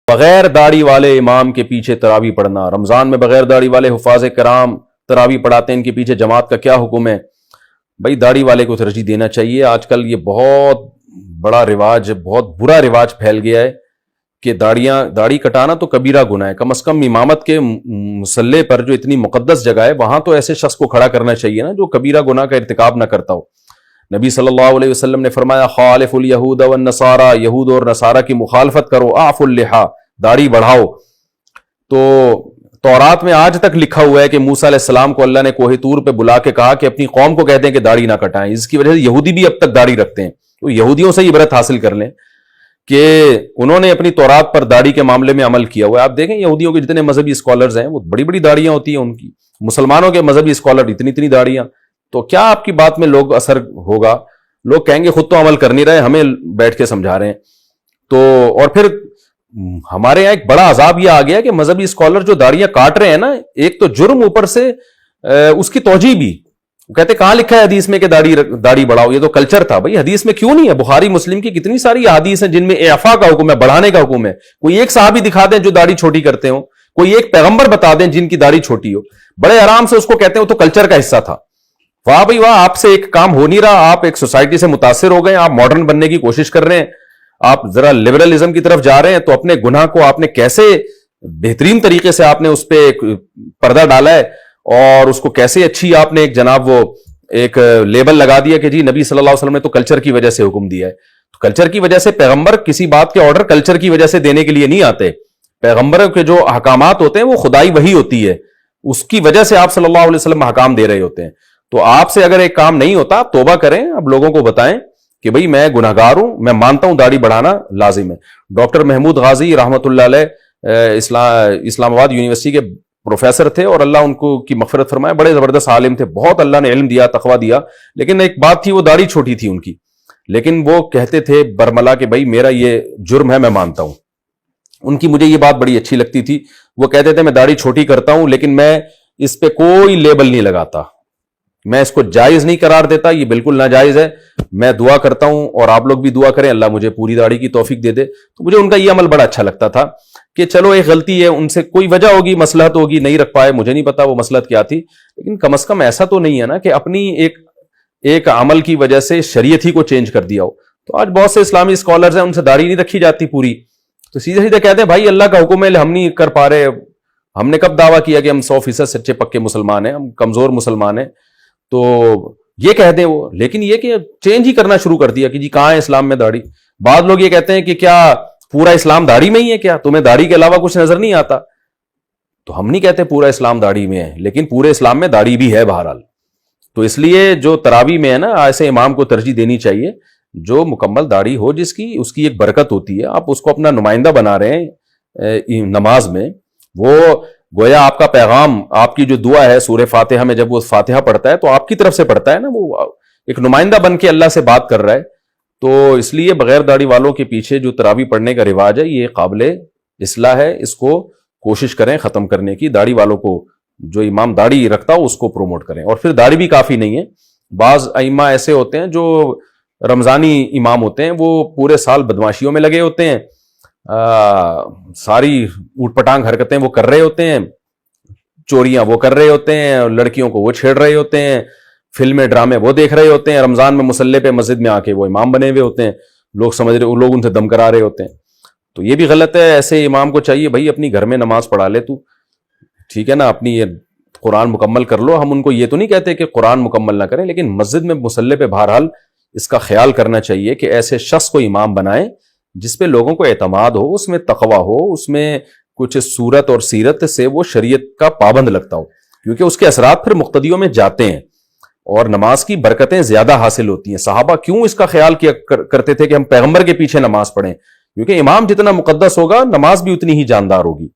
بغیر داڑھی والے امام کے پیچھے تراویح پڑھنا، رمضان میں بغیر داڑھی والے حفاظ کرام تراویح پڑھاتے ہیں، ان کے پیچھے جماعت کا کیا حکم ہے؟ بھائی داڑھی والے کو ترجیح دینا چاہیے۔ آج کل یہ بہت بڑا رواج، بہت برا رواج پھیل گیا ہے کہ داڑھی کٹانا تو کبیرہ گناہ ہے۔ کم از کم امامت کے مصلے پر جو اتنی مقدس جگہ ہے وہاں تو ایسے شخص کو کھڑا کرنا چاہیے نا جو کبیرہ گناہ کا ارتکاب نہ کرتا ہو۔ نبی صلی اللہ علیہ وسلم نے فرمایا خالف الیہود والنصارى، یہود اور نصارہ کی مخالفت کرو، اعفوا اللحى، داڑھی بڑھاؤ۔ تو تورات میں آج تک لکھا ہوا ہے کہ موسیٰ علیہ السلام کو اللہ نے کوہ طور پہ بلا کے کہا کہ اپنی قوم کو کہتے ہیں کہ داڑھی نہ کٹائیں، اس کی وجہ سے یہودی بھی اب تک داڑھی رکھتے ہیں۔ تو یہودیوں سے عبرت حاصل کر لیں کہ انہوں نے اپنی تورات پر داڑھی کے معاملے میں عمل کیا ہوا ہے۔ آپ دیکھیں یہودیوں کے جتنے مذہبی اسکالرز ہیں وہ بڑی بڑی داڑیاں ہوتی ہیں ان کی، مسلمانوں کے مذہبی اسکالر اتنی اتنی داڑیاں۔ تو کیا آپ کی بات میں لوگ اثر ہوگا؟ لوگ کہیں گے خود تو عمل کر نہیں رہے، ہمیں بیٹھ کے سمجھا رہے ہیں۔ تو اور پھر ہمارے یہاں ایک بڑا عذاب یہ آ گیا کہ مذہبی اسکالر جو داڑیاں کاٹ رہے ہیں نا، ایک تو جرم، اوپر سے اس کی توجیہ بھی۔ وہ کہتے کہاں لکھا ہے حدیث میں کہ داڑھی بڑھاؤ؟ یہ تو کلچر تھا۔ بھائی حدیث میں کیوں نہیں ہے؟ بخاری مسلم کی کتنی ساری احادیث ہیں جن میں اعفاء کا حکم ہے، بڑھانے کا حکم ہے۔ کوئی ایک صحابی دکھا دیں جو داڑھی چھوٹی کرتے ہوں، کوئی ایک پیغمبر بتا دیں جن کی داڑھی چھوٹی ہو، بڑے آرام سے اس کو کہتے ہیں وہ تو کلچر کا حصہ تھا۔ واہ بھائی واہ، آپ سے ایک کام ہو نہیں رہا، آپ ایک سوسائٹی سے متاثر ہو گئے، آپ ماڈرن بننے کی کوشش کر رہے ہیں، آپ ذرا لبرلزم کی طرف جا رہے ہیں، تو اپنے گناہ کو آپ نے کیسے بہترین طریقے سے آپ نے اس پہ ایک پردہ ڈالا ہے، اور اس کو کیسے اچھی آپ نے ایک جناب وہ ایک لیبل لگا دیا کہ جی نبی صلی اللہ علیہ وسلم نے تو کلچر کی وجہ سے حکم دیا ہے۔ تو کلچر کی وجہ سے پیغمبر کسی بات کے آرڈر کلچر کی وجہ سے دینے کے لیے نہیں آتے۔ پیغمبر کے جو احکامات ہوتے ہیں وہ خدائی وحی ہوتی ہے، اس کی وجہ سے آپ صلی اللہ علیہ وسلم احکام دے رہے ہوتے ہیں۔ تو آپ سے اگر ایک کام نہیں ہوتا آپ توبہ کریں، اب لوگوں کو بتائیں کہ بھئی میں گناہگار ہوں، میں مانتا ہوں داڑھی بڑھانا لازم ہے۔ ڈاکٹر محمود غازی رحمۃ اللہ علیہ اسلام آباد یونیورسٹی کے پروفیسر تھے، اور اللہ ان کو کی مغفرت فرمائے، بڑے زبردست عالم تھے، بہت اللہ نے علم دیا، تقویٰ دیا، لیکن ایک بات تھی وہ داڑھی چھوٹی تھی ان کی، لیکن وہ کہتے تھے برملا کہ بھائی میرا یہ جرم ہے، میں مانتا ہوں۔ ان کی مجھے یہ بات بڑی اچھی لگتی تھی، وہ کہتے تھے میں داڑھی چھوٹی کرتا ہوں لیکن میں اس پہ کوئی لیبل نہیں لگاتا، میں اس کو جائز نہیں قرار دیتا، یہ بالکل ناجائز ہے، میں دعا کرتا ہوں اور آپ لوگ بھی دعا کریں اللہ مجھے پوری داڑھی کی توفیق دے دے۔ تو مجھے ان کا یہ عمل بڑا اچھا لگتا تھا کہ چلو ایک غلطی ہے، ان سے کوئی وجہ ہوگی، مصلحت ہوگی، نہیں رکھ پائے، مجھے نہیں پتا وہ مصلحت کیا تھی، لیکن کم از کم ایسا تو نہیں ہے نا کہ اپنی ایک عمل کی وجہ سے شریعت ہی کو چینج کر دیا ہو۔ تو آج بہت سے اسلامی اسکالرز ہیں، ان سے داڑھی نہیں رکھی جاتی پوری، تو سیدھے سیدھے کہتے ہیں بھائی اللہ کا حکم ہے، ہم نہیں کر پا رہے، ہم نے کب دعویٰ کیا کہ ہم 100% سچے پکے مسلمان ہیں، ہم کمزور مسلمان ہیں، تو یہ کہہ دیں وہ، لیکن یہ کہ چینج ہی کرنا شروع کر دیا کہ جی کہاں ہے اسلام میں داڑھی۔ بعض لوگ یہ کہتے ہیں کہ کیا پورا اسلام داڑھی میں ہی ہے، کیا تمہیں داڑھی کے علاوہ کچھ نظر نہیں آتا؟ تو ہم نہیں کہتے پورا اسلام داڑھی میں ہے، لیکن پورے اسلام میں داڑھی بھی ہے بہرحال۔ تو اس لیے جو تراویح میں ہے نا، ایسے امام کو ترجیح دینی چاہیے جو مکمل داڑھی ہو، جس کی اس کی ایک برکت ہوتی ہے، آپ اس کو اپنا نمائندہ بنا رہے ہیں نماز میں، وہ گویا آپ کا پیغام، آپ کی جو دعا ہے سورہ فاتحہ میں جب وہ فاتحہ پڑھتا ہے تو آپ کی طرف سے پڑھتا ہے نا، وہ ایک نمائندہ بن کے اللہ سے بات کر رہا ہے۔ تو اس لیے بغیر داڑھی والوں کے پیچھے جو تراویح پڑھنے کا رواج ہے یہ قابل اصلاح ہے، اس کو کوشش کریں ختم کرنے کی۔ داڑھی والوں کو، جو امام داڑھی رکھتا ہو اس کو پروموٹ کریں، اور پھر داڑھی بھی کافی نہیں ہے، بعض ائمہ ایسے ہوتے ہیں جو رمضانی امام ہوتے ہیں، وہ پورے سال بدماشیوں میں لگے ہوتے ہیں، ساری اوٹ پٹانگ حرکتیں وہ کر رہے ہوتے ہیں، چوریاں وہ کر رہے ہوتے ہیں، لڑکیوں کو وہ چھیڑ رہے ہوتے ہیں، فلمیں ڈرامے وہ دیکھ رہے ہوتے ہیں، رمضان میں مصلے پہ مسجد میں آ کے وہ امام بنے ہوئے ہوتے ہیں، لوگ سمجھ رہے، لوگ ان سے دم کرا رہے ہوتے ہیں۔ تو یہ بھی غلط ہے، ایسے امام کو چاہیے بھائی اپنی گھر میں نماز پڑھا لے تو، ٹھیک ہے نا، اپنی یہ قرآن مکمل کر لو۔ ہم ان کو یہ تو نہیں کہتے کہ قرآن مکمل نہ کریں، لیکن مسجد میں مصلے پہ بہرحال اس کا خیال کرنا چاہیے کہ ایسے شخص کو امام بنائیں جس پہ لوگوں کو اعتماد ہو، اس میں تقویٰ ہو، اس میں کچھ صورت اور سیرت سے وہ شریعت کا پابند لگتا ہو، کیونکہ اس کے اثرات پھر مقتدیوں میں جاتے ہیں اور نماز کی برکتیں زیادہ حاصل ہوتی ہیں۔ صحابہ کیوں اس کا خیال کیا کرتے تھے کہ ہم پیغمبر کے پیچھے نماز پڑھیں؟ کیونکہ امام جتنا مقدس ہوگا نماز بھی اتنی ہی جاندار ہوگی۔